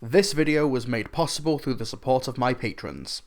This video was made possible through the support of my patrons.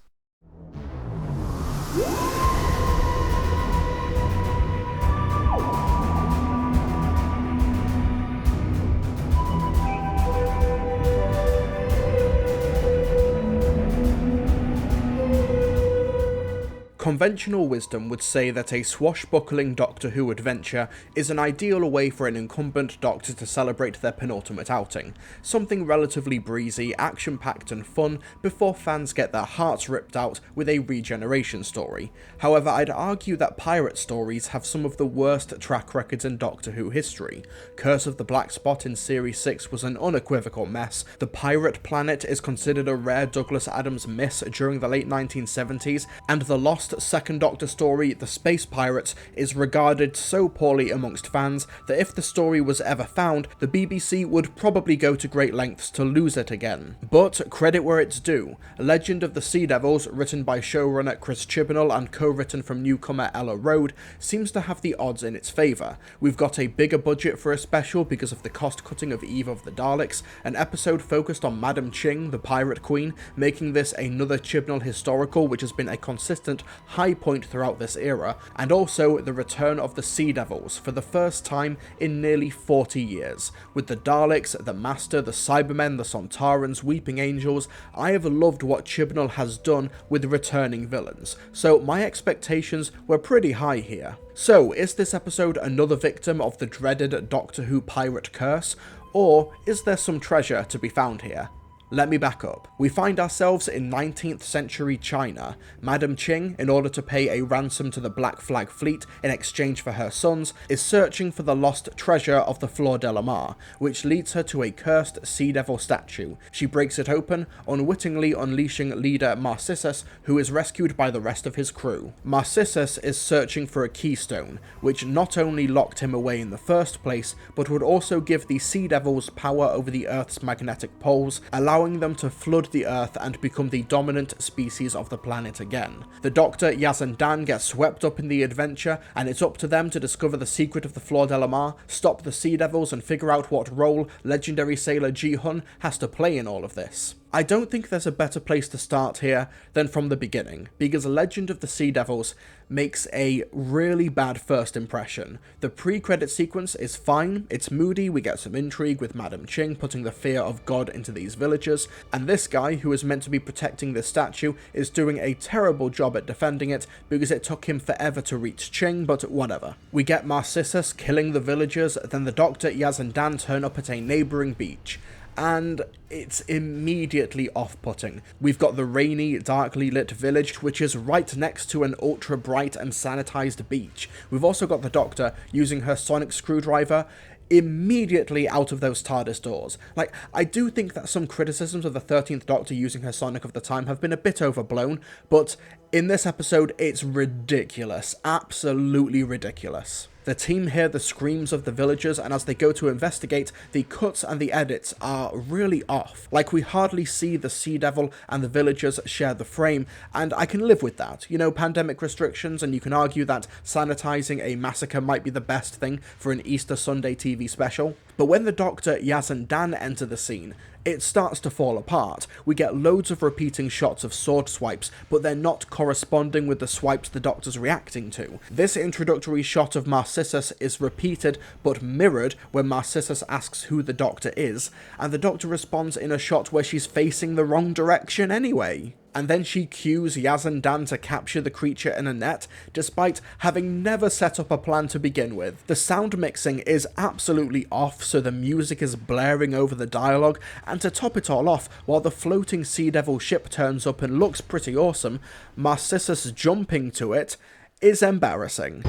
Conventional wisdom would say that a swashbuckling Doctor Who adventure is an ideal way for an incumbent Doctor to celebrate their penultimate outing, something relatively breezy, action-packed and fun before fans get their hearts ripped out with a regeneration story. However, I'd argue that pirate stories have some of the worst track records in Doctor Who history. Curse of the Black Spot in Series 6 was an unequivocal mess, The Pirate Planet is considered a rare Douglas Adams miss during the late 1970s, and the Lost Second Doctor story, The Space Pirates, is regarded so poorly amongst fans that if the story was ever found, the BBC would probably go to great lengths to lose it again. But credit where it's due, Legend of the Sea Devils, written by showrunner Chris Chibnall and co-written from newcomer Ella Road, seems to have the odds in its favour. We've got a bigger budget for a special because of the cost-cutting of Eve of the Daleks, an episode focused on Madam Ching, the Pirate Queen, making this another Chibnall historical which has been a consistent high point throughout this era, and also the return of the Sea Devils for the first time in nearly 40 years. With the Daleks, the Master, the Cybermen, the Sontarans, Weeping Angels, I have loved what Chibnall has done with returning villains, so my expectations were pretty high here. So, is this episode another victim of the dreaded Doctor Who pirate curse, or is there some treasure to be found here? Let me back up. We find ourselves in 19th century China. Madam Ching, in order to pay a ransom to the Black Flag Fleet in exchange for her sons, is searching for the lost treasure of the Flor Delamar, which leads her to a cursed Sea Devil statue. She breaks it open, unwittingly unleashing leader Marcissus, who is rescued by the rest of his crew. Marcissus is searching for a keystone, which not only locked him away in the first place, but would also give the Sea Devils power over the Earth's magnetic poles, allowing them to flood the Earth and become the dominant species of the planet again. The Doctor, Yaz and Dan get swept up in the adventure, and it's up to them to discover the secret of the Flor Delamar, stop the Sea Devils, and figure out what role legendary sailor Ji-hun has to play in all of this. I don't think there's a better place to start here than from the beginning, because Legend of the Sea Devils makes a really bad first impression. The pre-credit sequence is fine, it's moody, we get some intrigue with Madam Ching putting the fear of God into these villagers, and this guy who is meant to be protecting this statue is doing a terrible job at defending it because it took him forever to reach Ching, but whatever. We get Marcissus killing the villagers, then the Doctor, Yaz and Dan turn up at a neighbouring beach, and it's immediately off-putting. We've got the rainy, darkly lit village, which is right next to an ultra-bright and sanitized beach. We've also got the Doctor using her sonic screwdriver immediately out of those TARDIS doors. Like, I do think that some criticisms of the 13th Doctor using her sonic of the time have been a bit overblown, but in this episode, it's ridiculous. Absolutely ridiculous. The team hear the screams of the villagers, and as they go to investigate, the cuts and the edits are really off. Like, we hardly see the Sea Devil and the villagers share the frame, and I can live with that. You know, pandemic restrictions, and you can argue that sanitizing a massacre might be the best thing for an Easter Sunday TV special. But when the Doctor, Yaz and Dan enter the scene, it starts to fall apart. We get loads of repeating shots of sword swipes, but they're not corresponding with the swipes the Doctor's reacting to. This introductory shot of Marcissus is repeated but mirrored when Marcissus asks who the Doctor is, and the Doctor responds in a shot where she's facing the wrong direction anyway. And then she cues Yaz and Dan to capture the creature in a net, despite having never set up a plan to begin with. The sound mixing is absolutely off, so the music is blaring over the dialogue, and to top it all off, while the floating Sea Devil ship turns up and looks pretty awesome, Marcissus jumping to it is embarrassing.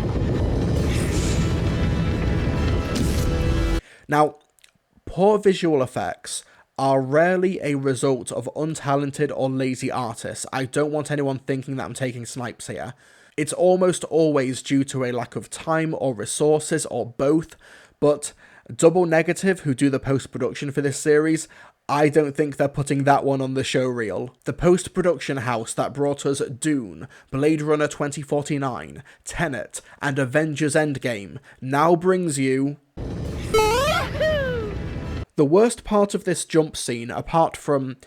Now, poor visual effects are rarely a result of untalented or lazy artists. I don't want anyone thinking that I'm taking snipes here. It's almost always due to a lack of time or resources or both, but Double Negative, who do the post-production for this series, I don't think they're putting that one on the show reel. The post-production house that brought us Dune, Blade Runner 2049, Tenet, and Avengers Endgame now brings you The worst part of this jump scene, apart from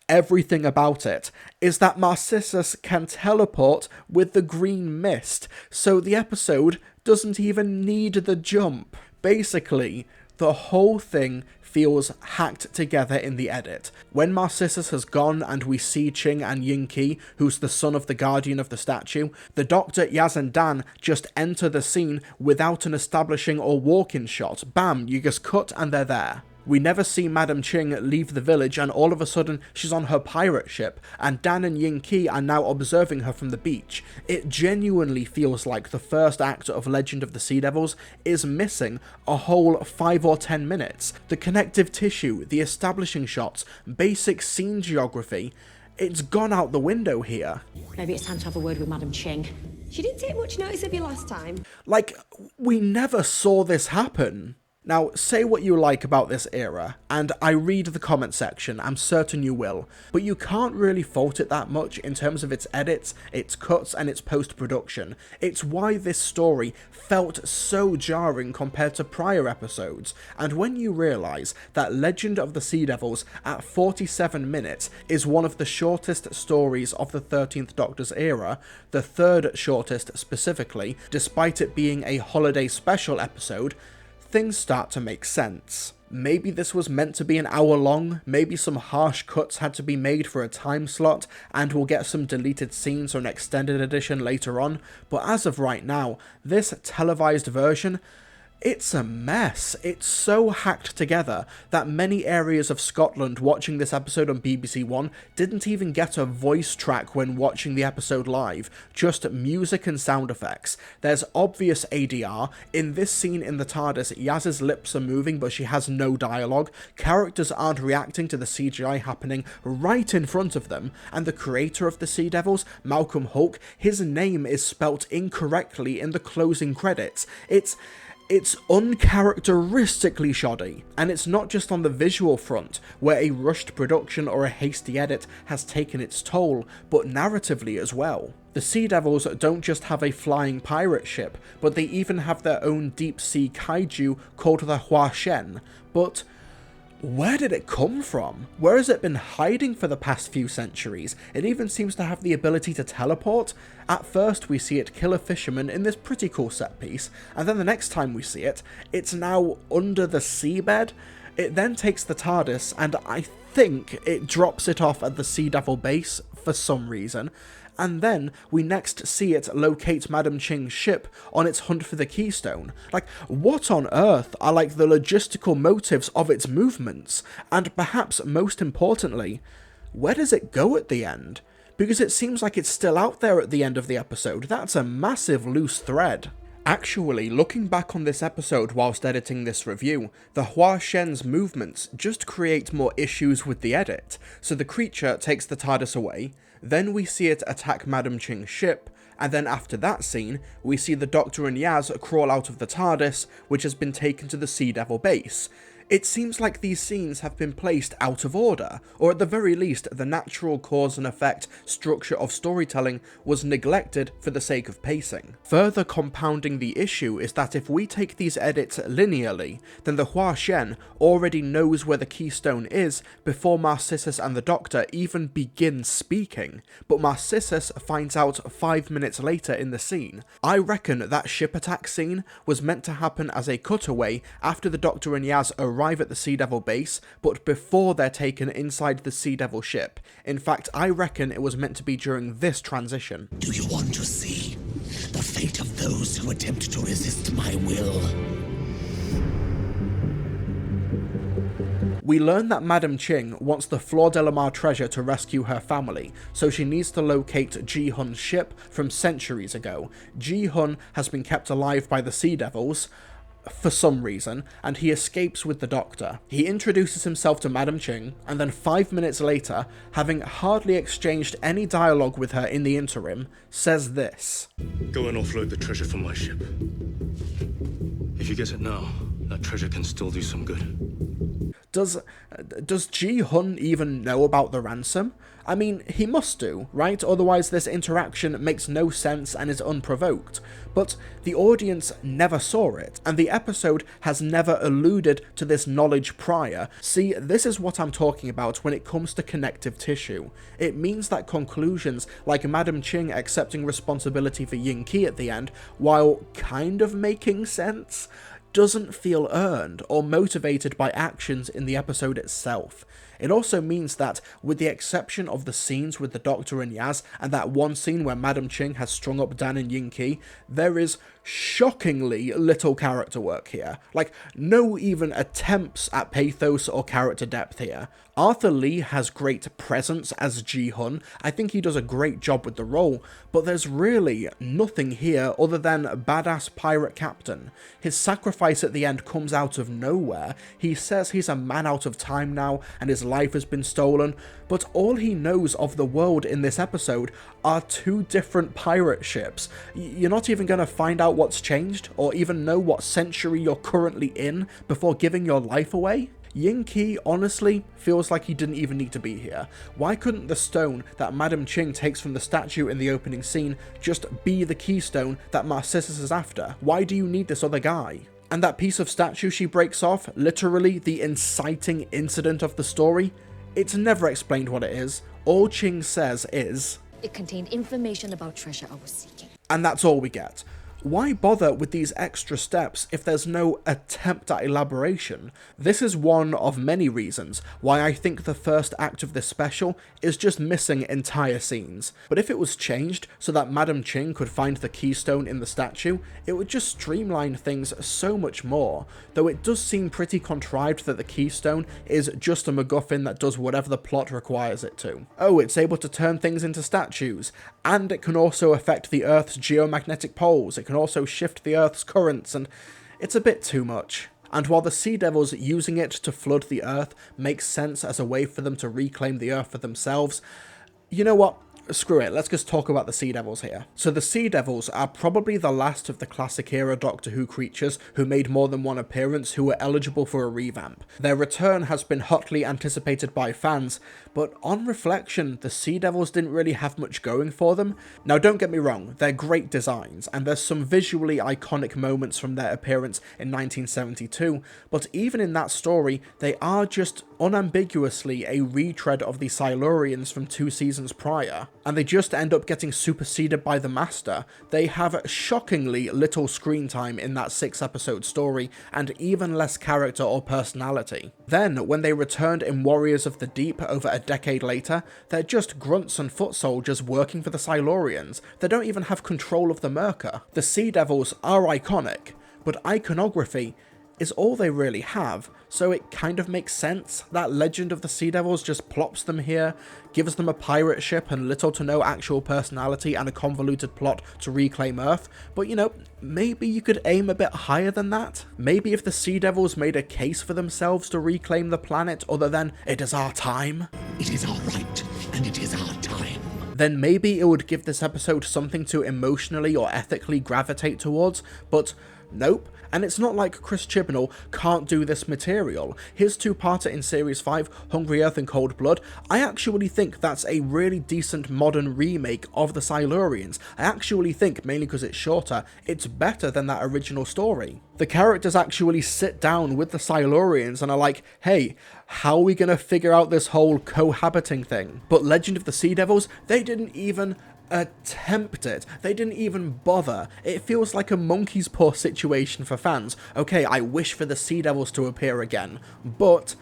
everything about it, is that Narcissus can teleport with the green mist, so the episode doesn't even need the jump. Basically, the whole thing feels hacked together in the edit. When Narcissus has gone and we see Ching and Yin-Ki, who's the son of the guardian of the statue, the Doctor, Yaz and Dan just enter the scene without an establishing or walk-in shot. Bam, you just cut and they're there. We never see Madam Ching leave the village, and all of a sudden she's on her pirate ship, and Dan and Yin-Ki are now observing her from the beach. It genuinely feels like the first act of Legend of the Sea Devils is missing a whole 5 or 10 minutes. The connective tissue, the establishing shots, basic scene geography, it's gone out the window here. Maybe it's time to have a word with Madam Ching. She didn't take much notice of you last time. Like, we never saw this happen. Now, say what you like about this era, and I read the comment section, I'm certain you will, but you can't really fault it that much in terms of its edits, its cuts, and its post-production. It's why this story felt so jarring compared to prior episodes, and when you realise that Legend of the Sea Devils at 47 minutes is one of the shortest stories of the 13th Doctor's era, the third shortest specifically, despite it being a holiday special episode, things start to make sense. Maybe this was meant to be an hour long, maybe some harsh cuts had to be made for a time slot, and we'll get some deleted scenes or an extended edition later on, but as of right now, this televised version, it's a mess. It's so hacked together that many areas of Scotland watching this episode on BBC One didn't even get a voice track when watching the episode live, just music and sound effects. There's obvious ADR. In this scene in the TARDIS, Yaz's lips are moving but she has no dialogue, characters aren't reacting to the CGI happening right in front of them, and the creator of the Sea Devils, Malcolm Hulke, his name is spelt incorrectly in the closing credits. It's uncharacteristically shoddy, and it's not just on the visual front, where a rushed production or a hasty edit has taken its toll, but narratively as well. The Sea Devils don't just have a flying pirate ship, but they even have their own deep-sea kaiju called the Hua Shen, but where did it come from? Where has it been hiding for the past few centuries? It even seems to have the ability to teleport. At first we see it kill a fisherman in this pretty cool set piece, and then the next time we see it, it's now under the seabed. It then takes the TARDIS, and I think it drops it off at the Sea Devil base for some reason, and then we next see it locate Madam Ching's ship on its hunt for the Keystone. Like, what on earth are like the logistical motives of its movements? And perhaps most importantly, where does it go at the end? Because it seems like it's still out there at the end of the episode. That's a massive loose thread. Actually, looking back on this episode whilst editing this review, the Hua Shen's movements just create more issues with the edit. So the creature takes the TARDIS away, then we see it attack Madam Ching's ship, and then after that scene, we see the Doctor and Yaz crawl out of the TARDIS, which has been taken to the Sea Devil base. It seems like these scenes have been placed out of order, or at the very least, the natural cause and effect structure of storytelling was neglected for the sake of pacing. Further compounding the issue is that if we take these edits linearly, then the Hua Shen already knows where the Keystone is before Narcissus and the Doctor even begin speaking, but Narcissus finds out 5 minutes later in the scene. I reckon that ship attack scene was meant to happen as a cutaway after the Doctor and Yaz arrive at the Sea Devil base, but before they're taken inside the Sea Devil ship. In fact, I reckon it was meant to be during this transition. Do you want to see the fate of those who attempt to resist my will? We learn that Madam Ching wants the Flor Delamar treasure to rescue her family, so she needs to locate Ji-Hun's ship from centuries ago. Ji-Hun has been kept alive by the Sea Devils for some reason, and he escapes with the Doctor. He introduces himself to Madam Ching, and then 5 minutes later, having hardly exchanged any dialogue with her in the interim, says this. Go and offload the treasure from my ship. If you get it now, that treasure can still do some good. Does Ji-hun even know about the ransom? I mean, he must do, right? Otherwise this interaction makes no sense and is unprovoked. But the audience never saw it, and the episode has never alluded to this knowledge prior. See, this is what I'm talking about when it comes to connective tissue. It means that conclusions like Madam Ching accepting responsibility for Yin Ki at the end, while kind of making sense, doesn't feel earned or motivated by actions in the episode itself. It also means that, with the exception of the scenes with the Doctor and Yaz, and that one scene where Madam Ching has strung up Dan and Yin Ki, there is shockingly little character work here. Like, no even attempts at pathos or character depth here. Arthur Lee has great presence as Ji-hun. I think he does a great job with the role, but there's really nothing here other than badass pirate captain. His sacrifice at the end comes out of nowhere. He says he's a man out of time now and his life has been stolen, but all he knows of the world in this episode are 2 different pirate ships. You're not even going to find out what's changed or even know what century you're currently in before giving your life away? Yin Ki honestly feels like he didn't even need to be here. Why couldn't the stone that Madam Ching takes from the statue in the opening scene just be the keystone that Narcissus is after? Why do you need this other guy? And that piece of statue she breaks off, literally the inciting incident of the story, it's never explained what it is. All Ching says is, "It contained information about treasure I was seeking." And that's all we get. Why bother with these extra steps if there's no attempt at elaboration? This is one of many reasons why I think the first act of this special is just missing entire scenes. But if it was changed so that Madam Ching could find the keystone in the statue, it would just streamline things so much more, though it does seem pretty contrived that the keystone is just a MacGuffin that does whatever the plot requires it to. Oh, it's able to turn things into statues, and it can also affect the Earth's geomagnetic poles. It can also shift the Earth's currents, and it's a bit too much. And while the Sea Devils using it to flood the Earth makes sense as a way for them to reclaim the Earth for themselves, you know what? Screw it, let's just talk about the Sea Devils here. So the Sea Devils are probably the last of the classic era Doctor Who creatures who made more than one appearance who were eligible for a revamp. Their return has been hotly anticipated by fans, but on reflection, the Sea Devils didn't really have much going for them. Now don't get me wrong, they're great designs, and there's some visually iconic moments from their appearance in 1972, but even in that story, they are just unambiguously a retread of the Silurians from 2 seasons prior. And they just end up getting superseded by the Master. They have shockingly little screen time in that 6-episode story, and even less character or personality. Then, when they returned in Warriors of the Deep over a decade later, they're just grunts and foot soldiers working for the Silurians. They don't even have control of the Merca. The Sea Devils are iconic, but iconography is all they really have, so it kind of makes sense that Legend of the Sea Devils just plops them here, gives them a pirate ship and little to no actual personality and a convoluted plot to reclaim Earth, but you know, maybe you could aim a bit higher than that? Maybe if the Sea Devils made a case for themselves to reclaim the planet other than, "It is our time," It is our right, and it is our time. then maybe it would give this episode something to emotionally or ethically gravitate towards, but nope. And it's not like Chris Chibnall can't do this material. His 2-parter in Series 5, Hungry Earth and Cold Blood, I actually think that's a really decent modern remake of the Silurians. I actually think, mainly because it's shorter, it's better than that original story. The characters actually sit down with the Silurians and are like, hey, how are we gonna figure out this whole cohabiting thing? But Legend of the Sea Devils, they didn't even attempt it. They didn't even bother. It feels like a monkey's paw situation for fans. Okay, I wish for the Sea Devils to appear again, but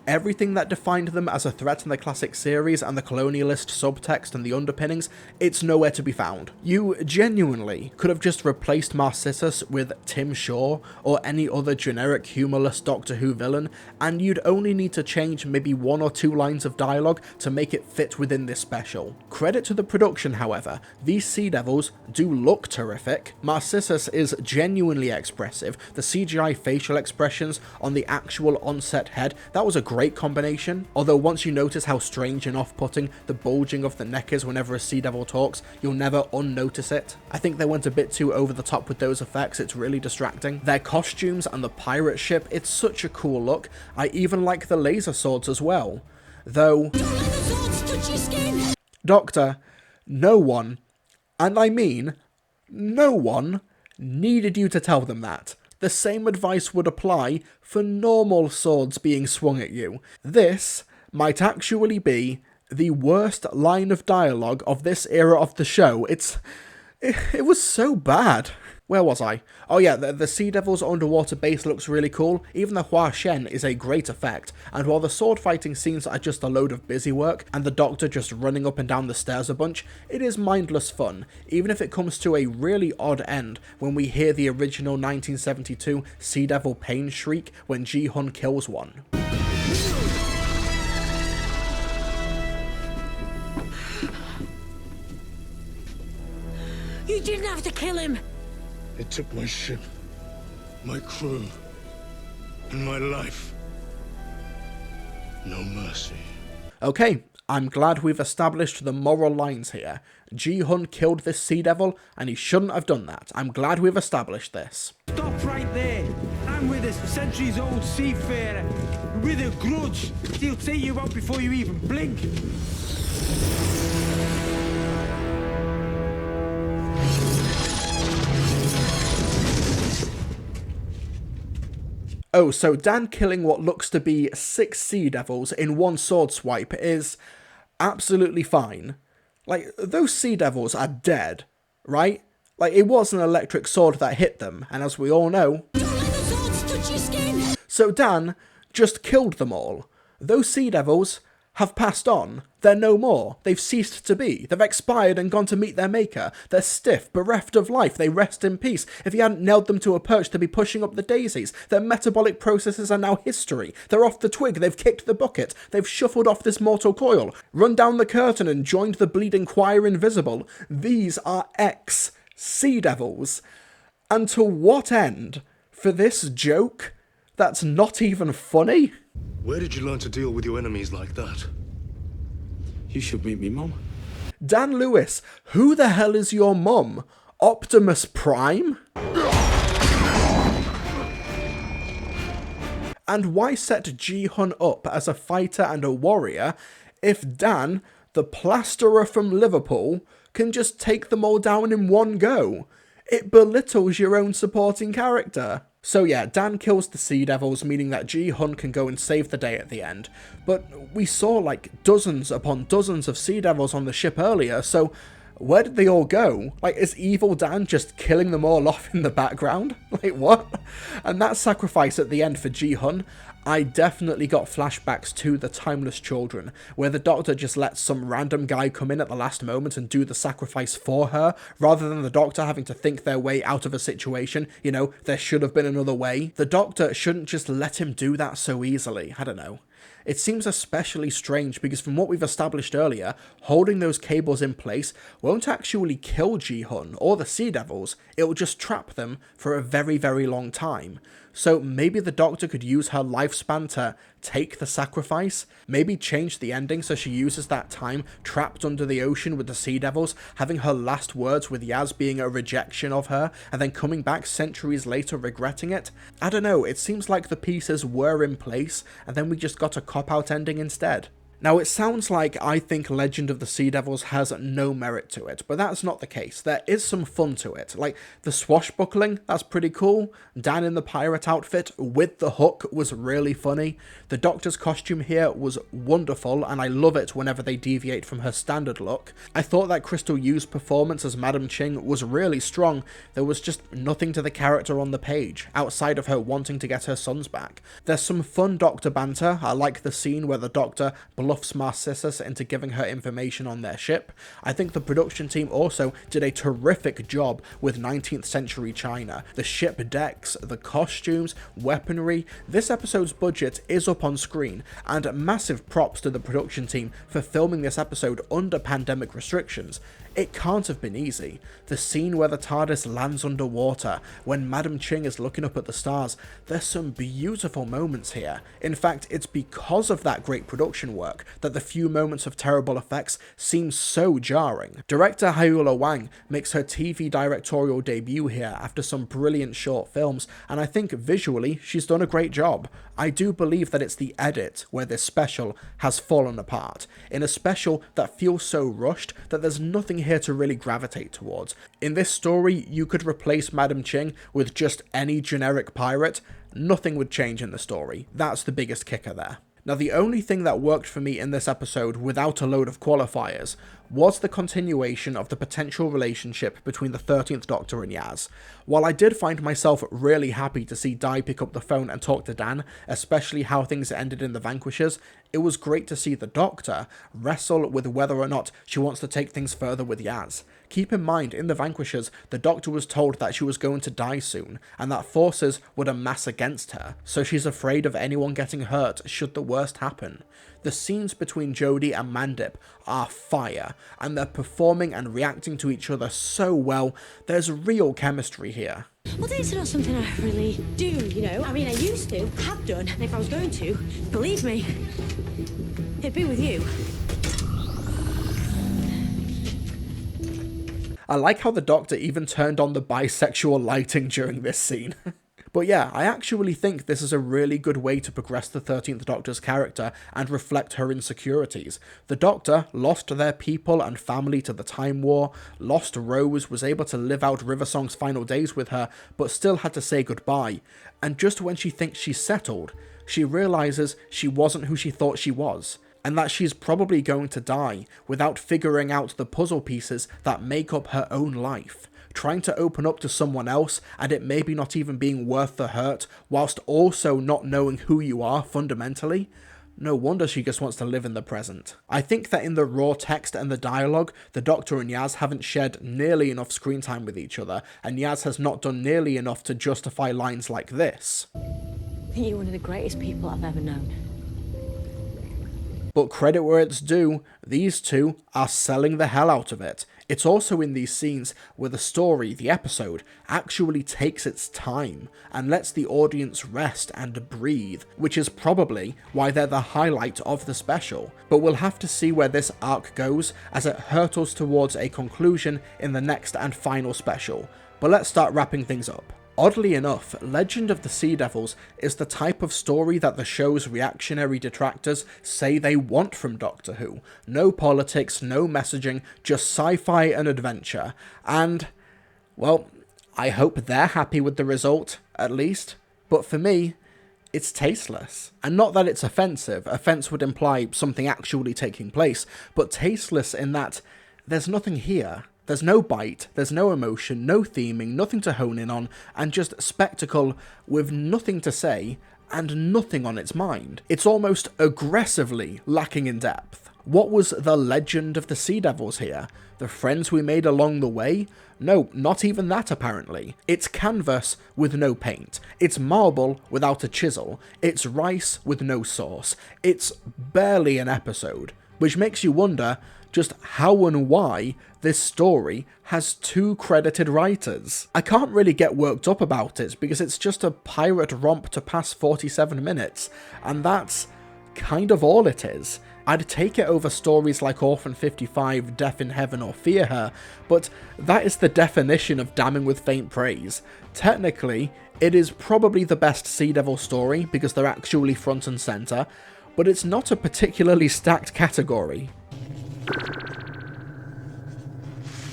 everything that defined them as a threat in the classic series and the colonialist subtext and the underpinnings, it's nowhere to be found. You genuinely could have just replaced Narcissus with Tim Shaw or any other generic humorless Doctor Who villain, and you'd only need to change maybe 1 or 2 lines of dialogue to make it fit within this special. Credit to the production, however, these Sea Devils do look terrific. Narcissus is genuinely expressive. The CGI facial expressions on the actual on-set head, that was a great great combination, although once you notice how strange and off-putting the bulging of the neck is whenever a Sea Devil talks, you'll never unnotice it. I think they went a bit too over the top with those effects, it's really distracting. Their costumes and the pirate ship, it's such a cool look. I even like the laser swords as well. Though, Don't let the swords touch your skin! Doctor, no one, and I mean no one, needed you to tell them that. The same advice would apply for normal swords being swung at you. This might actually be the worst line of dialogue of this era of the show. It was so bad. Where was I? Oh yeah, the Sea Devil's underwater base looks really cool. Even the Hua Shen is a great effect. And while the sword fighting scenes are just a load of busy work, and the Doctor just running up and down the stairs a bunch, it is mindless fun, even if it comes to a really odd end when we hear the original 1972 Sea Devil pain shriek when Ji-hun kills one. You didn't have to kill him! It took my ship, my crew, and my life. No mercy. Okay, I'm glad we've established the moral lines here. Ji-hun killed this Sea Devil, and he shouldn't have done that. I'm glad we've established this. Stop right there. I'm with a centuries-old seafarer. With a grudge. He'll take you out before you even blink. Oh, so Dan killing what looks to be 6 Sea Devils in one sword swipe is absolutely fine. Like, those Sea Devils are dead, right? Like, it was an electric sword that hit them, and as we all know... Don't let the swords touch your skin! So Dan just killed them all. Those Sea Devils have passed on. They're no more. They've ceased to be. They've expired and gone to meet their maker. They're stiff, bereft of life. They rest in peace. If you hadn't nailed them to a perch to be pushing up the daisies, their metabolic processes are now history. They're off the twig. They've kicked the bucket. They've shuffled off this mortal coil, run down the curtain and joined the bleeding choir invisible. These are ex-Sea Devils. And to what end? For this joke? That's not even funny? Where did you learn to deal with your enemies like that? You should meet me, Mum. Dan Lewis, who the hell is your mum? Optimus Prime? And why set Ji-hun up as a fighter and a warrior if Dan, the plasterer from Liverpool, can just take them all down in one go? It belittles your own supporting character. So yeah, Dan kills the Sea Devils, meaning that Ji-hun can go and save the day at the end. But we saw like dozens upon dozens of Sea Devils on the ship earlier, so where did they all go? Like, is evil Dan just killing them all off in the background? Like, what? And that sacrifice at the end for Ji-hun, I definitely got flashbacks to The Timeless Children, where the Doctor just lets some random guy come in at the last moment and do the sacrifice for her, rather than the Doctor having to think their way out of a situation. You know, there should have been another way. The Doctor shouldn't just let him do that so easily. I don't know. It seems especially strange because from what we've established earlier, holding those cables in place won't actually kill Ji-hun or the Sea Devils, it will just trap them for a very, very long time. So maybe the Doctor could use her lifespan to take the sacrifice, maybe change the ending so she uses that time trapped under the ocean with the Sea Devils, having her last words with Yaz being a rejection of her, and then coming back centuries later regretting it. I don't know, it seems like the pieces were in place, and then we just got a cop-out ending instead. Now, it sounds like I think Legend of the Sea Devils has no merit to it, but that's not the case. There is some fun to it. Like, the swashbuckling, that's pretty cool. Dan in the pirate outfit with the hook was really funny. The Doctor's costume here was wonderful, and I love it whenever they deviate from her standard look. I thought that Crystal Yu's performance as Madam Ching was really strong. There was just nothing to the character on the page, outside of her wanting to get her sons back. There's some fun Doctor banter. I like the scene where the Doctor bluffs Narcissus into giving her information on their ship. I think the production team also did a terrific job with 19th century China. The ship decks, the costumes, weaponry. This episode's budget is up on screen, and massive props to the production team for filming this episode under pandemic restrictions. It can't have been easy. The scene where the TARDIS lands underwater, when Madam Ching is looking up at the stars, there's some beautiful moments here. In fact, it's because of that great production work that the few moments of terrible effects seem so jarring. Director Hyula Wang makes her TV directorial debut here after some brilliant short films, and I think visually she's done a great job. I do believe that it's the edit where this special has fallen apart, in a special that feels so rushed that there's nothing here to really gravitate towards. In this story, you could replace Madam Ching with just any generic pirate, nothing would change in the story. That's the biggest kicker there. Now, the only thing that worked for me in this episode without a load of qualifiers was the continuation of the potential relationship between the 13th Doctor and Yaz. While I did find myself really happy to see Di pick up the phone and talk to Dan, especially how things ended in The Vanquishers, it was great to see the Doctor wrestle with whether or not she wants to take things further with Yaz. Keep in mind, in The Vanquishers, the Doctor was told that she was going to die soon, and that forces would amass against her, so she's afraid of anyone getting hurt should the worst happen. The scenes between Jodie and Mandip are fire, and they're performing and reacting to each other so well. There's real chemistry here. Well, dates are not something I really do, you know. I mean, I used to, have done, and if I was going to, believe me, it'd be with you. I like how the Doctor even turned on the bisexual lighting during this scene. But yeah, I actually think this is a really good way to progress the 13th Doctor's character and reflect her insecurities. The Doctor lost their people and family to the Time War, lost Rose, was able to live out Riversong's final days with her, but still had to say goodbye. And just when she thinks she's settled, she realises she wasn't who she thought she was, and that she's probably going to die without figuring out the puzzle pieces that make up her own life. Trying to open up to someone else and it maybe not even being worth the hurt, whilst also not knowing who you are fundamentally. No wonder she just wants to live in the present. I think that in the raw text and the dialogue, the Doctor and Yaz haven't shared nearly enough screen time with each other, and Yaz has not done nearly enough to justify lines like this. I think you're one of the greatest people I've ever known. But credit where it's due, these two are selling the hell out of it. It's also in these scenes where the story, the episode, actually takes its time and lets the audience rest and breathe, which is probably why they're the highlight of the special. But we'll have to see where this arc goes as it hurtles towards a conclusion in the next and final special. But let's start wrapping things up. Oddly enough, Legend of the Sea Devils is the type of story that the show's reactionary detractors say they want from Doctor Who. No politics, no messaging, just sci-fi and adventure. And, well, I hope they're happy with the result, at least. But for me, it's tasteless. And not that it's offensive, offense would imply something actually taking place, but tasteless in that there's nothing here. There's no bite, there's no emotion, no theming, nothing to hone in on, and just spectacle with nothing to say and nothing on its mind. It's almost aggressively lacking in depth. What was the legend of the Sea Devils here? The friends we made along the way? No, not even that apparently. It's canvas with no paint. It's marble without a chisel. It's rice with no sauce. It's barely an episode, which makes you wonder just how and why this story has 2 credited writers. I can't really get worked up about it because it's just a pirate romp to pass 47 minutes, and that's kind of all it is. I'd take it over stories like Orphan 55, Death in Heaven or Fear Her, but that is the definition of damning with faint praise. Technically, it is probably the best Sea Devil story because they're actually front and centre, but it's not a particularly stacked category.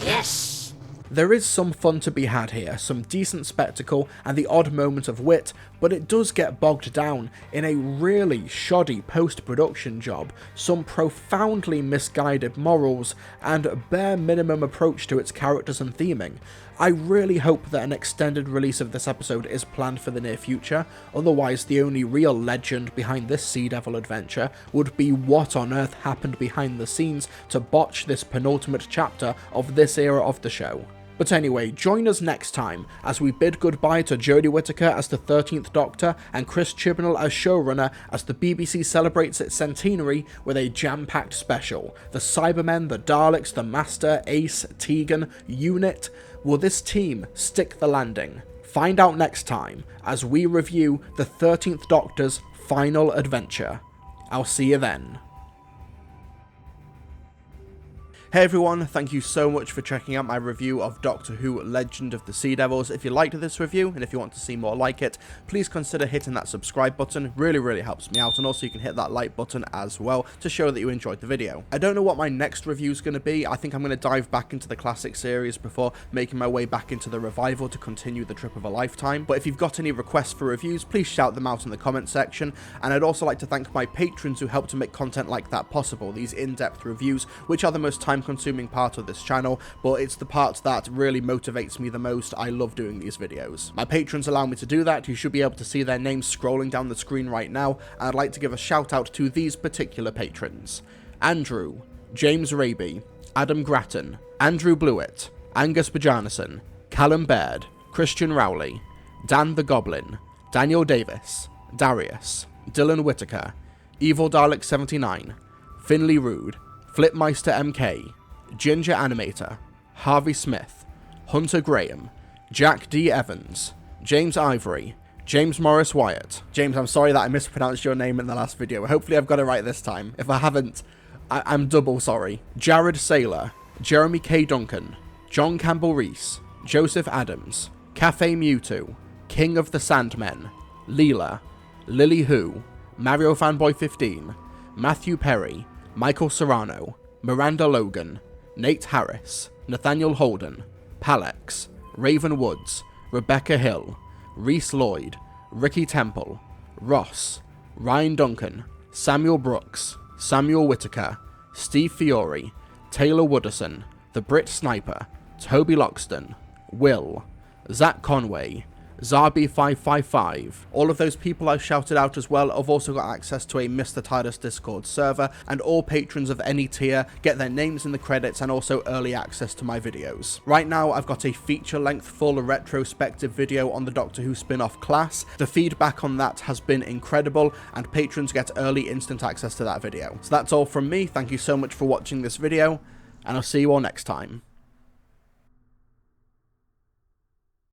Yes! There is some fun to be had here, some decent spectacle and the odd moment of wit, but but it does get bogged down in a really shoddy post-production job, some profoundly misguided morals, and a bare minimum approach to its characters and theming. I really hope that an extended release of this episode is planned for the near future, otherwise the only real legend behind this Sea Devil adventure would be what on earth happened behind the scenes to botch this penultimate chapter of this era of the show. But anyway, join us next time as we bid goodbye to Jodie Whittaker as the 13th Doctor and Chris Chibnall as showrunner as the BBC celebrates its centenary with a jam-packed special. The Cybermen, the Daleks, the Master, Ace, Tegan, Unit. Will this team stick the landing? Find out next time as we review the 13th Doctor's final adventure. I'll see you then. Hey everyone, thank you so much for checking out my review of Doctor Who Legend of the Sea Devils. If you liked this review, and if you want to see more like it, please consider hitting that subscribe button. Really helps me out, and also you can hit that like button as well to show that you enjoyed the video. I don't know what my next review is going to be. I think I'm going to dive back into the classic series before making my way back into the revival to continue the trip of a lifetime. But if you've got any requests for reviews, please shout them out in the comment section. And I'd also like to thank my patrons who help to make content like that possible, these in-depth reviews, which are the most time-consuming part of this channel, but it's the part that really motivates me the most. I love doing these videos. My patrons allow me to do that. You should be able to see their names scrolling down the screen right now, and I'd like to give a shout out to these particular patrons: Andrew, James Raby, Adam Grattan, Andrew Blewett, Angus Bajanison, Callum Baird, Christian Rowley, Dan the Goblin, Daniel Davis, Darius, Dylan Whittaker, Evil Dalek 79, Finley Rude, Flipmeister MK, Ginger Animator, Harvey Smith, Hunter Graham, Jack D. Evans, James Ivory, James Morris Wyatt. James, I'm sorry that I mispronounced your name in the last video. Hopefully I've got it right this time. If I haven't, I'm double sorry. Jared Saylor, Jeremy K. Duncan, John Campbell Rees, Joseph Adams, Cafe Mewtwo, King of the Sandmen, Leela, Lily Who, Mario Fanboy 15, Matthew Perry, Michael Serrano, Miranda Logan, Nate Harris, Nathaniel Holden, Palex, Raven Woods, Rebecca Hill, Reese Lloyd, Ricky Temple, Ross, Ryan Duncan, Samuel Brooks, Samuel Whittaker, Steve Fiore, Taylor Wooderson, The Brit Sniper, Toby Loxton, Will, Zach Conway, Zarby555. All of those people I've shouted out as well have also got access to a Mr. TARDIS Discord server, and all patrons of any tier get their names in the credits and also early access to my videos. Right now I've got a feature-length full retrospective video on the Doctor Who spin-off Class. The feedback on that has been incredible, and patrons get early instant access to that video. So that's all from me. Thank you so much for watching this video, and I'll see you all next time.